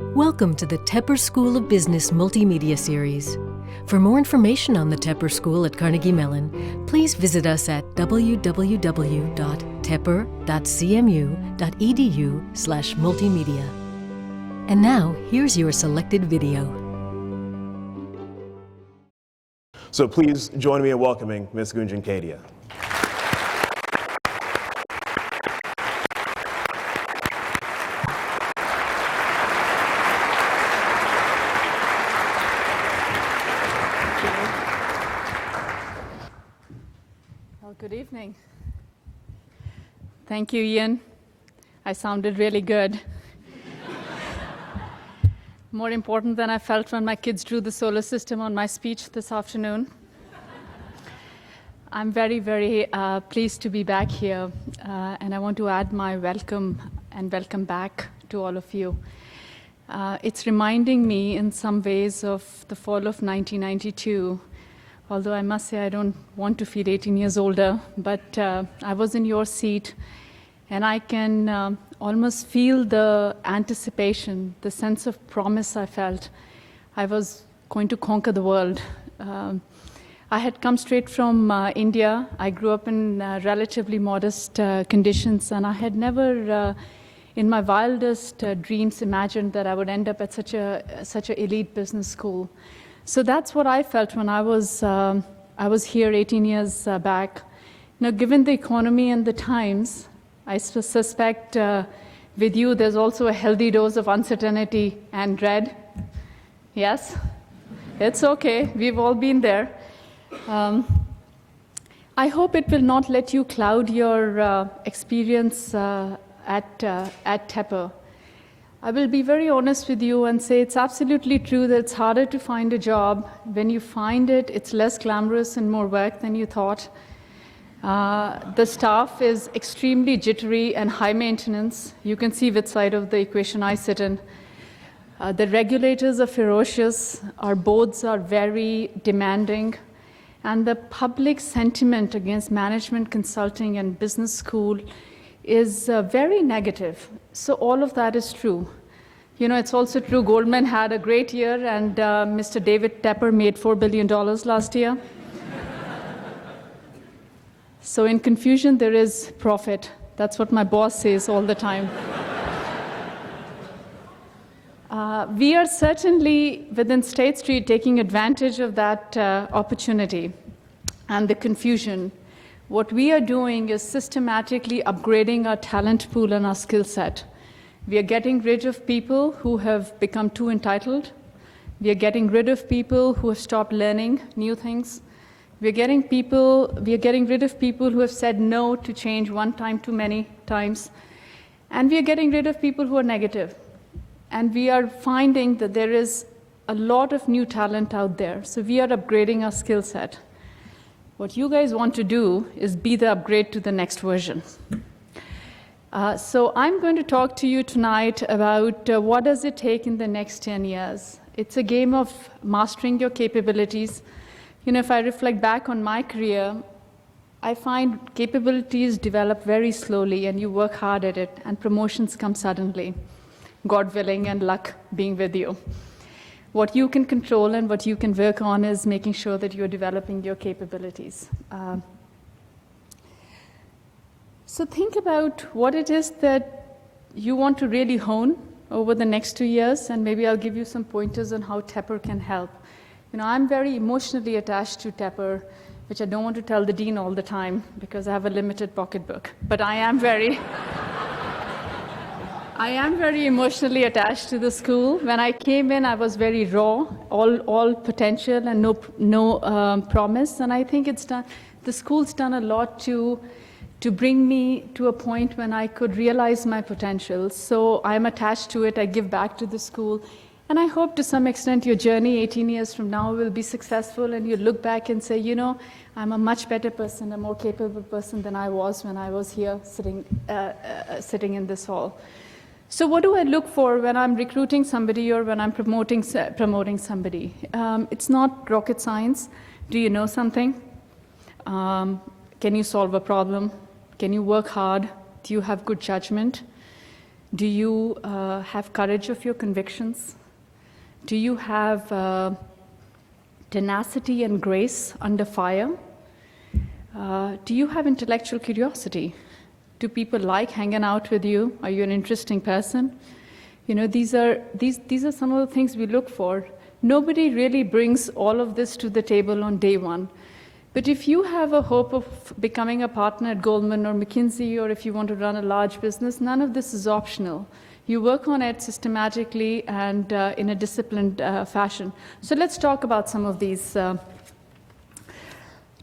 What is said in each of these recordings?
Welcome to the Tepper School of Business Multimedia Series. For more information on the Tepper School at Carnegie Mellon, please visit us at www.tepper.cmu.edu/multimedia. And now, here's your selected video. So please join me in welcoming Ms. Gunjan Kedia. Good evening. Thank you, Ian. I sounded really good. More important than I felt when my kids drew the solar system on my speech this afternoon. I'm very, very pleased to be back here, and I want to add my welcome and welcome back to all of you. It's reminding me in some ways of the fall of 1992. Although I must say I don't want to feel 18 years older, but I was in your seat, and I can almost feel the anticipation, the sense of promise I felt. I was going to conquer the world. I had come straight from India. I grew up in relatively modest conditions, and I had never, in my wildest dreams, imagined that I would end up at such an elite business school. So that's what I felt when I was here 18 years back. Now, given the economy and the times, I suspect with you there's also a healthy dose of uncertainty and dread. Yes? It's okay. We've all been there. I hope it will not let you cloud your experience at Tepper. I will be very honest with you and say it's absolutely true that it's harder to find a job. When you find it, it's less glamorous and more work than you thought. The staff is extremely jittery and high maintenance. You can see which side of the equation I sit in. The regulators are ferocious. Our boards are very demanding. And the public sentiment against management consulting and business school is very negative. So all of that is true. You know, it's also true Goldman had a great year, and Mr. David Tepper made $4 billion last year. So in confusion, there is profit. That's what my boss says all the time. We are certainly, within State Street, taking advantage of that opportunity and the confusion. What we are doing is systematically upgrading our talent pool and our skill set. We are getting rid of people who have become too entitled. We are getting rid of people who have stopped learning new things. We are getting rid of people who have said no to change one time too many times. And we are getting rid of people who are negative. And we are finding that there is a lot of new talent out there. So we are upgrading our skill set. What you guys want to do is be the upgrade to the next version. So I'm going to talk to you tonight about what does it take in the next 10 years. It's a game of mastering your capabilities. You know, if I reflect back on my career, I find capabilities develop very slowly, and you work hard at it, and promotions come suddenly, God willing, and luck being with you. What you can control and what you can work on is making sure that you're developing your capabilities. So think about what it is that you want to really hone over the next 2 years, and maybe I'll give you some pointers on how Tepper can help. You know, I'm very emotionally attached to Tepper, which I don't want to tell the dean all the time because I have a limited pocketbook. But I am very emotionally attached to the school. When I came in, I was very raw, all potential and no promise. And I think the school's done a lot to bring me to a point when I could realize my potential. So I'm attached to it. I give back to the school. And I hope to some extent your journey 18 years from now will be successful, and you look back and say, you know, I'm a much better person, a more capable person than I was when I was here sitting in this hall. So what do I look for when I'm recruiting somebody or when I'm promoting somebody? It's not rocket science. Do you know something? Can you solve a problem? Can you work hard? Do you have good judgment? Do you have courage of your convictions? Do you have tenacity and grace under fire? Do you have intellectual curiosity? Do people like hanging out with you? Are you an interesting person? These are some of the things we look for. Nobody really brings all of this to the table on day one. But if you have a hope of becoming a partner at Goldman or McKinsey, or if you want to run a large business, none of this is optional. You work on it systematically and in a disciplined fashion. So let's talk about some of these.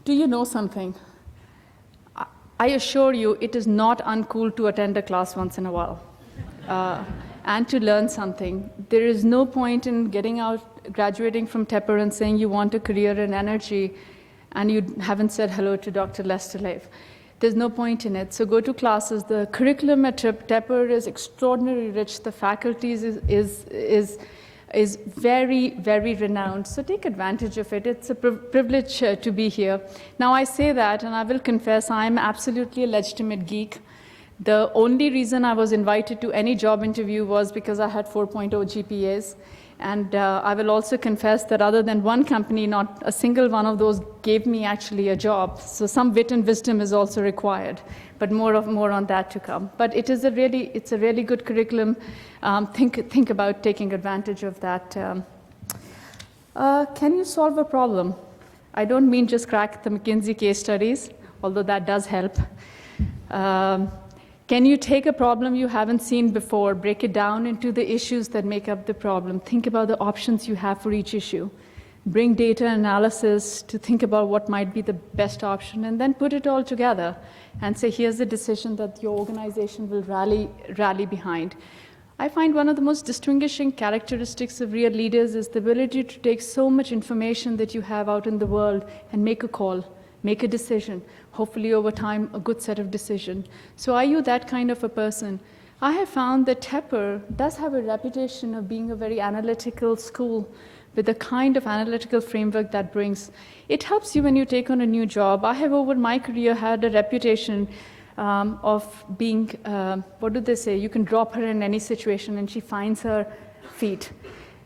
Do you know something? I assure you, it is not uncool to attend a class once in a while and to learn something. There is no point in getting out, graduating from Tepper and saying you want a career in energy and you haven't said hello to Dr. Lester Leif. There's no point in it. So go to classes. The curriculum at Tepper is extraordinarily rich. The faculties is very, very renowned. So take advantage of it. It's a privilege to be here. Now I say that, and I will confess, I'm absolutely a legitimate geek. The only reason I was invited to any job interview was because I had 4.0 GPAs. And I will also confess that other than one company, not a single one of those gave me actually a job. So some wit and wisdom is also required, but more on that to come. But it's a really good curriculum. Think about taking advantage of that. Can you solve a problem? I don't mean just crack the McKinsey case studies, although that does help. Can you take a problem you haven't seen before, break it down into the issues that make up the problem? Think about the options you have for each issue. Bring data analysis to think about what might be the best option, and then put it all together and say, here's the decision that your organization will rally behind. I find one of the most distinguishing characteristics of real leaders is the ability to take so much information that you have out in the world and make a call, make a decision, hopefully over time, a good set of decisions. So are you that kind of a person? I have found that Tepper does have a reputation of being a very analytical school with the kind of analytical framework that brings. It helps you when you take on a new job. I have over my career had a reputation of being, what do they say? You can drop her in any situation and she finds her feet.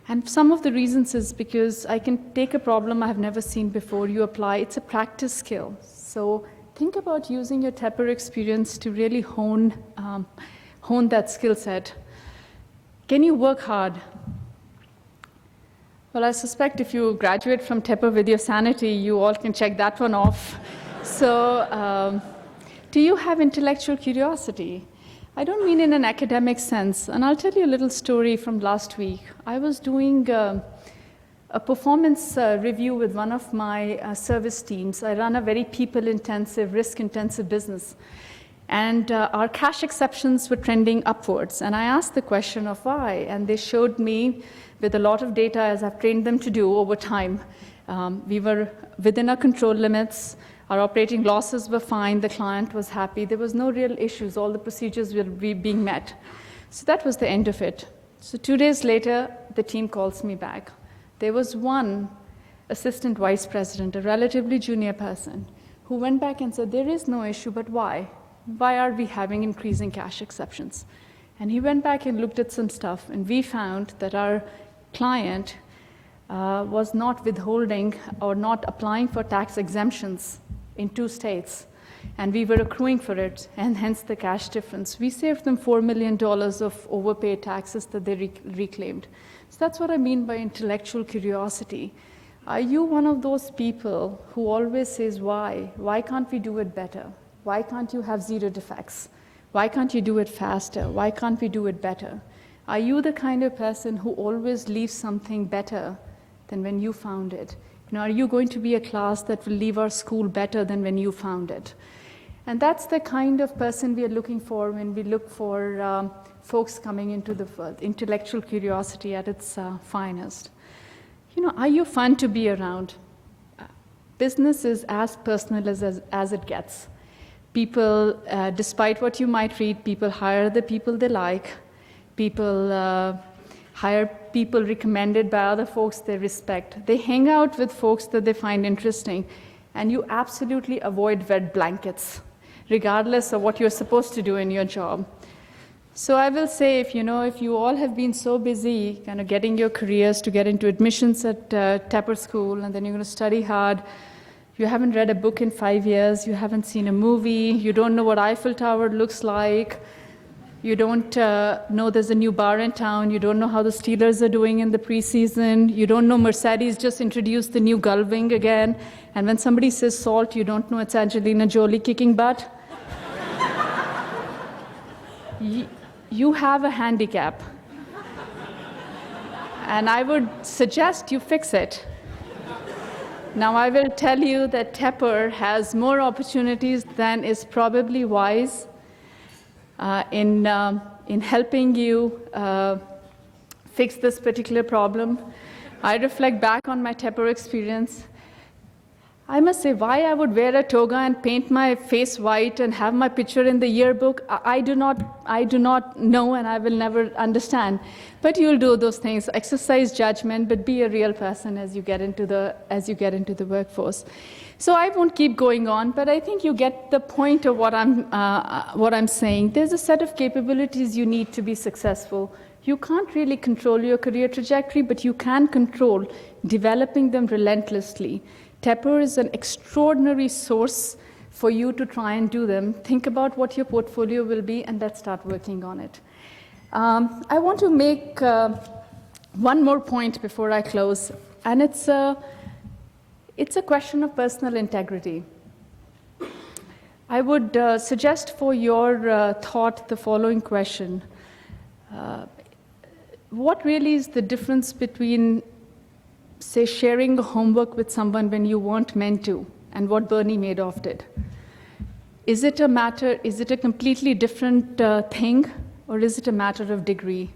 And some of the reasons is because I can take a problem I have never seen before, you apply, it's a practice skill. So think about using your Tepper experience to really hone that skill set. Can you work hard? Well, I suspect if you graduate from Tepper with your sanity, you all can check that one off. So do you have intellectual curiosity? I don't mean in an academic sense, and I'll tell you a little story from last week. I was doing a performance review with one of my service teams. I run a very people-intensive, risk-intensive business. And our cash exceptions were trending upwards. And I asked the question of why, and they showed me with a lot of data, as I've trained them to do over time. We were within our control limits. Our operating losses were fine. The client was happy. There was no real issues. All the procedures were being met. So that was the end of it. So 2 days later, the team calls me back. There was one assistant vice president, a relatively junior person, who went back and said, there is no issue, but why? Why are we having increasing cash exceptions? And he went back and looked at some stuff, and we found that our client was not withholding or not applying for tax exemptions in 2 states. And we were accruing for it, and hence the cash difference. We saved them $4 million of overpaid taxes that they reclaimed. So that's what I mean by intellectual curiosity. Are you one of those people who always says, why? Why can't we do it better? Why can't you have 0 defects? Why can't you do it faster? Why can't we do it better? Are you the kind of person who always leaves something better than when you found it? Are you going to be a class that will leave our school better than when you found it? And that's the kind of person we are looking for when we look for folks coming into the world, intellectual curiosity at its finest. Are you fun to be around? Business is as personal as it gets. People, despite what you might read, people hire the people they like. People hire people recommended by other folks they respect. They hang out with folks that they find interesting. And you absolutely avoid wet blankets, regardless of what you're supposed to do in your job. So I will say, if you all have been so busy kind of getting your careers to get into admissions at Tepper School, and then you're going to study hard, you haven't read a book in 5 years, you haven't seen a movie, you don't know what Eiffel Tower looks like, you don't know there's a new bar in town, you don't know how the Steelers are doing in the preseason, you don't know Mercedes just introduced the new Gullwing again, and when somebody says salt, you don't know it's Angelina Jolie kicking butt. You have a handicap. And I would suggest you fix it. Now, I will tell you that Tepper has more opportunities than is probably wise in helping you fix this particular problem. I reflect back on my Tepper experience. I must say, why I would wear a toga and paint my face white and have my picture in the yearbook, I do not know, and I will never understand. But you'll do those things. Exercise judgment, but be a real person as you get into the workforce. So I won't keep going on, but I think you get the point of what I'm saying. There's a set of capabilities you need to be successful. You can't really control your career trajectory, but you can control developing them relentlessly. Tepper is an extraordinary source for you to try and do them. Think about what your portfolio will be, and let's start working on it. I want to make one more point before I close, and it's a question of personal integrity. I would suggest for your thought the following question. What really is the difference between, say, sharing homework with someone when you weren't meant to, and what Bernie Madoff did? Is it a completely different thing, or is it a matter of degree?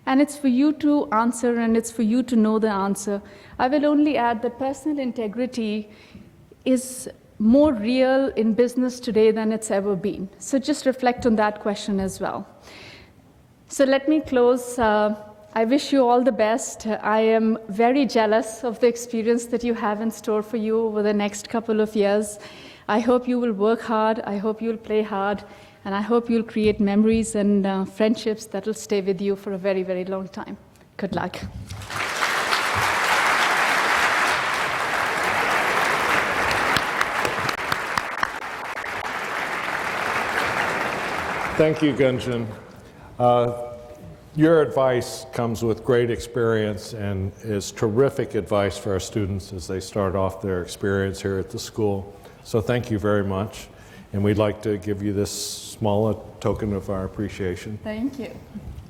And it's for you to answer, and it's for you to know the answer. I will only add that personal integrity is more real in business today than it's ever been. So just reflect on that question as well. So let me close. I wish you all the best. I am very jealous of the experience that you have in store for you over the next couple of years. I hope you will work hard. I hope you'll play hard. And I hope you'll create memories and friendships that will stay with you for a very, very long time. Good luck. Thank you, Gunjan. Your advice comes with great experience and is terrific advice for our students as they start off their experience here at the school. So thank you very much. And we'd like to give you this small token of our appreciation. Thank you.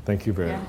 Thank you very much.